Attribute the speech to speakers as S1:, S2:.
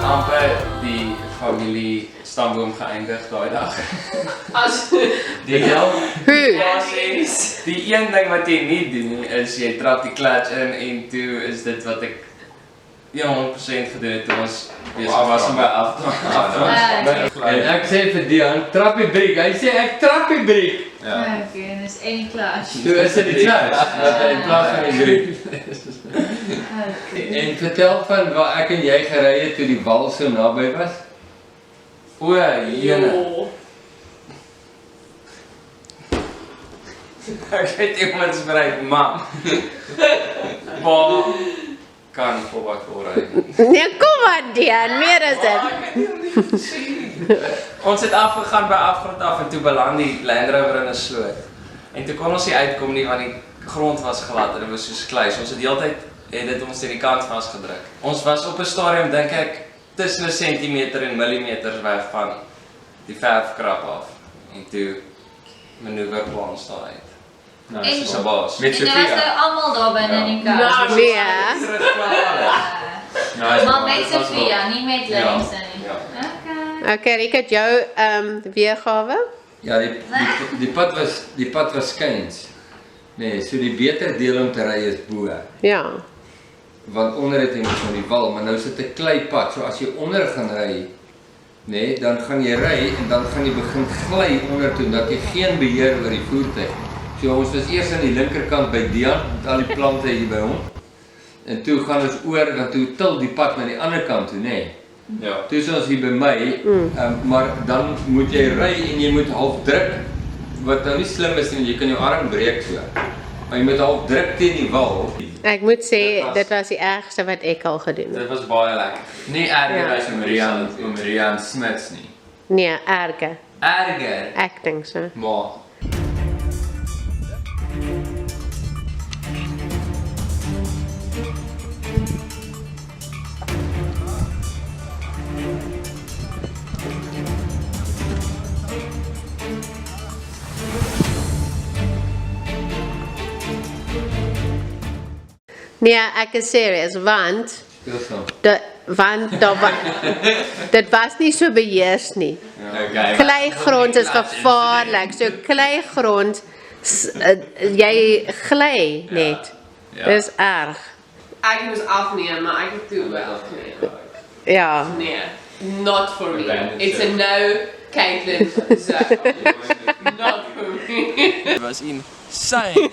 S1: amper die familie stamboom geëindig daai dag.
S2: As
S1: Die heel
S2: basies.
S1: die een ding wat jy nie doen nie, is jy trap die clutch in en toe is dit wat ek 100% gedoen het toe ons besig was om by af.
S3: En ek sê vir Dian, trap die breek. Hy sê ek trap die breek.
S4: Okay, en dis één klas.
S3: Toe is dit die clutch wat in plaas van die breek.
S4: Okay.
S3: En vertel van waar ek en jy gery het toe die wal so naby was.
S1: O, jene. Ek het iemand spray, mam. Pa kan voor wat voorry.
S5: Nee, kom maar Dian, meer as dit.
S1: Ons het afgegaan by afgrond af en toe beland die Land Rover in 'n sloot. En toe kon ons nie uitkom nie want die grond was glad en dit was soos klei. So ons het heeltyd dit ons teen die kant vasgedruk. Ons was op 'n stadium dink ek tussen 'n sentimeter en millimeters weg van die verfkrap af. En toe manoeuverplan ons daar uit.
S4: En-
S1: Dis 'n baas.
S4: En nou was nou almal daar binne in die klas.
S5: Nee.
S4: Maar met Sophia, nie met Livingston nie.
S1: Ja.
S4: Okay.
S5: Okay, Riek het jou weergawe.
S3: Ja, die pad was skuins. Nee, so die beter deel om te ry is bo.
S5: Ja.
S3: Want onder het jy mos nou die wal, maar nou sit 'n kleipad. So as jy onder gaan ry, nee, dan gaan jy ry en dan gaan jy begin gly onder toe dat jy geen beheer oor die voertuig het. So ons was eers aan die linkerkant by Dian met al die plante hier by hom. En toe gaan ons oor dan toe til die pad na die ander kant toe, nee.
S1: Ja.
S3: Toe is ons hier by my, maar dan moet jy ry en jy moet half druk. Wat nou nie slim is nie, jy kan jou arm breek so. Maar jy moet half druk teen die wal.
S5: Ek moet sê, dit was die ergste wat ek al gedoen het.
S1: Dit was baie lekker.
S6: Nie erger
S5: Ja.
S6: as om Rian Smits nie.
S5: Nee, erger.
S6: Erger.
S5: Ek dink so.
S6: Maar
S5: Nee, ek is serious, want
S3: Stilstaan.
S5: dit was nie so beheers nie.
S6: okay.
S5: Kleigrond is gevaarlik. So kleigrond, jy gly net.
S6: Ja.
S5: Dis erg.
S2: Ek moes afneem, maar ek het toe afgeneem.
S5: Ja.
S2: Nee, not for me.
S6: Abandoned
S2: It's a
S6: ship.
S2: no, Caitlin zone. Not for me.
S1: It was insane.